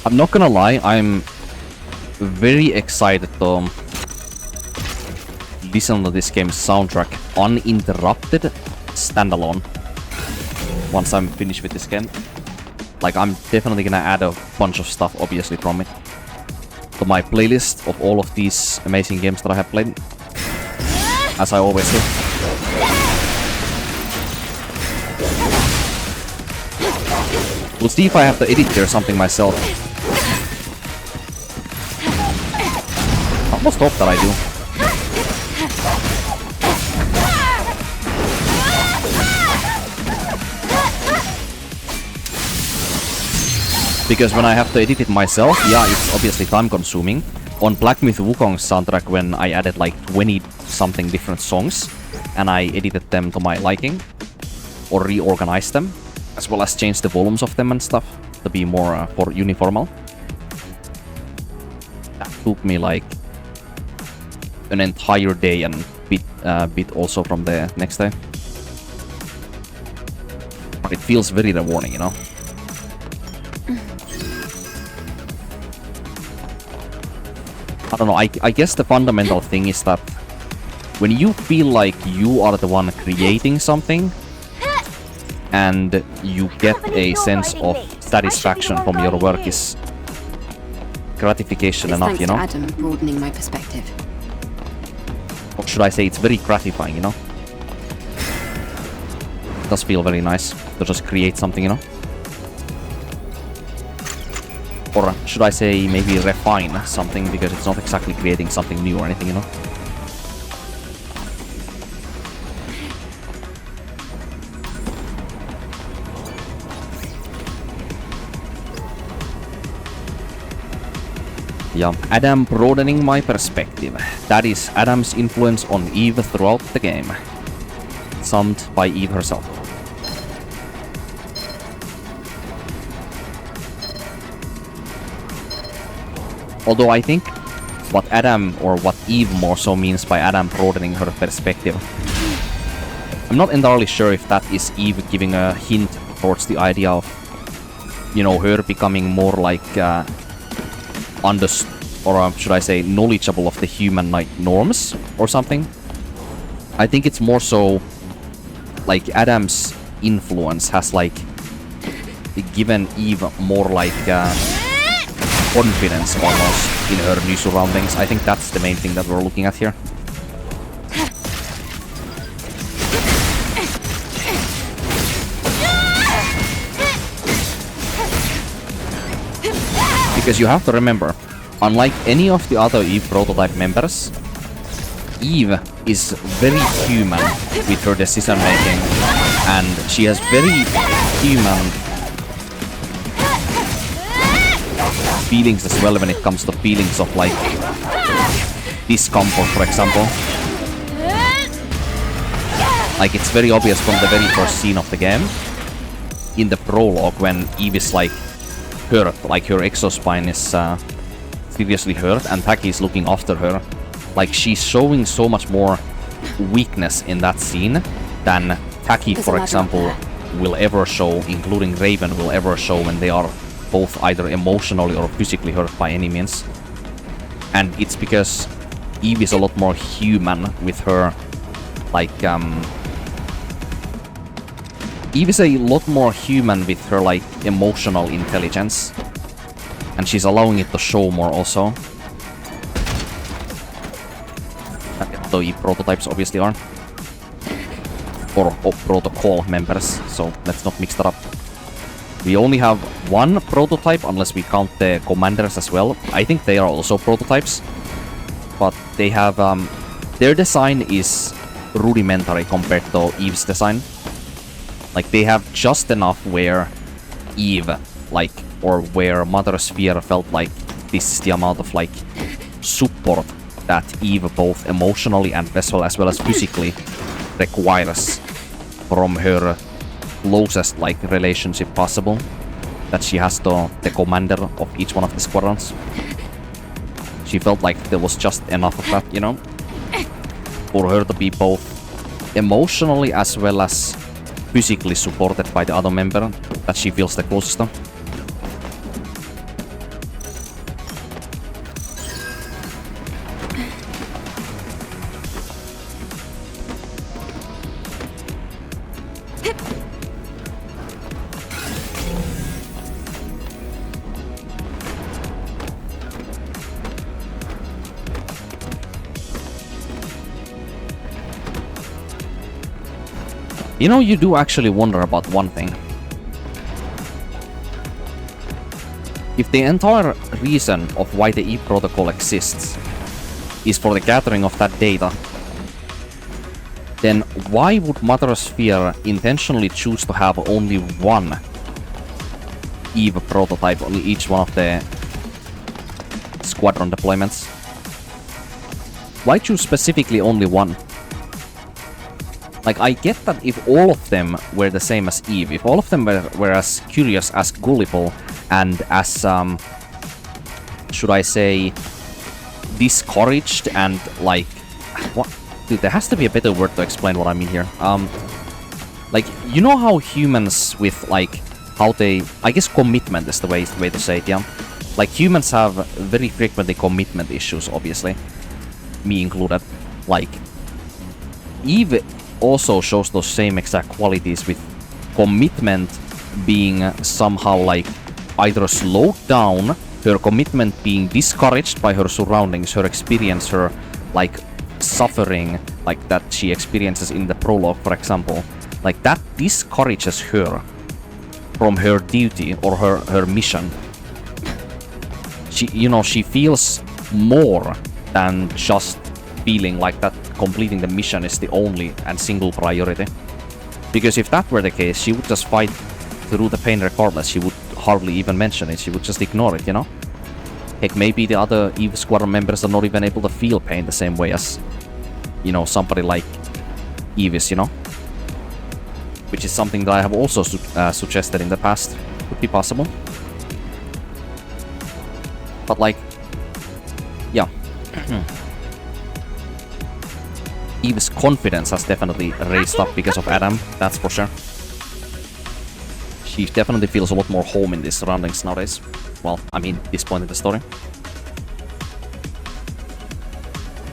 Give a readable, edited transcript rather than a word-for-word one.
I'm not gonna lie, I'm very excited to listen to this game's soundtrack uninterrupted, standalone, once I'm finished with this game. Like, I'm definitely gonna add a bunch of stuff, obviously, from it to my playlist of all of these amazing games that I have played, as I always do. We'll see if I have to edit there something myself. I almost hope that I do. Because when I have to edit it myself, yeah, it's obviously time consuming. On Black Myth Wukong's soundtrack, when I added like 20 something different songs and I edited them to my liking or reorganized them, as well as changed the volumes of them and stuff to be more for uniformal. That took me like an entire day and bit also from the next day. But it feels very rewarding, you know. I don't know, I guess the fundamental thing is that when you feel like you are the one creating something and you get a sense of satisfaction from your work is gratification enough, you know? Adam broadening my perspective. Or should I say it's very gratifying, you know? It does feel very nice to just create something, you know? Or should I say maybe refine something, because it's not exactly creating something new or anything, you know? Yeah, Adam broadening my perspective. That is Adam's influence on Eve throughout the game. Summed by Eve herself. Although I think what Adam, or what Eve more so means by Adam broadening her perspective, I'm not entirely sure if that is Eve giving a hint towards the idea of, you know, her becoming more like or should I say knowledgeable of the human like norms or something. I think it's more so like Adam's influence has like given Eve more like confidence almost in her new surroundings. I think that's the main thing that we're looking at here. Because you have to remember, unlike any of the other Eve prototype members, Eve is very human with her decision making, and she has very human feelings as well when it comes to feelings of like discomfort, for example. Like, it's very obvious from the very first scene of the game, in the prologue, when Eve is like hurt, like her exospine is seriously hurt and Taki is looking after her. Like, she's showing so much more weakness in that scene than Taki, for example, will ever show, including Raven will ever show when they are both either emotionally or physically hurt by any means. And it's because Eve is a lot more human with her, like, Eve is a lot more human with her, like, emotional intelligence. And she's allowing it to show more also. Though Eve prototypes obviously are. Or protocol members, so let's not mix that up. We only have one prototype, unless we count the commanders as well. I think they are also prototypes. But they have, their design is rudimentary compared to Eve's design. Like, they have just enough where Eve, like, or where Mother Sphere felt like this is the amount of, like, support that Eve both emotionally and as well as physically requires from her closest, like, relationship possible that she has to the commander of each one of the squadrons. She felt like there was just enough of that, you know, for her to be both emotionally as well as physically supported by the other member that she feels the closest to. You know, you do actually wonder about one thing. If the entire reason of why the Eve protocol exists is for the gathering of that data, then why would Mother Sphere intentionally choose to have only one Eve prototype on each one of the squadron deployments? Why choose specifically only one? Like, I get that if all of them were the same as Eve, if all of them were as curious, as gullible, and as, should I say, discouraged and, like, what? Dude, there has to be a better word to explain what I mean here. Like, you know how humans with, like, how they... I guess commitment is the way to say it, yeah? Like, humans have very frequently commitment issues, obviously. Me included. Like, Eve also shows those same exact qualities, with commitment being somehow like either slowed down, her commitment being discouraged by her surroundings, her experience, her like suffering like that she experiences in the prologue, for example. Like that discourages her from her duty or her mission. She, you know, she feels more than just feeling like that completing the mission is the only and single priority. Because if that were the case, she would just fight through the pain regardless. She would hardly even mention it. She would just ignore it, you know? Heck, maybe the other Eve Squadron members are not even able to feel pain the same way as, you know, somebody like Eve is, you know? Which is something that I have also suggested in the past. Could be possible. But like, yeah. Eve's confidence has definitely raised up because of Adam, that's for sure. She definitely feels a lot more home in these surroundings nowadays. Well, I mean, this point in the story.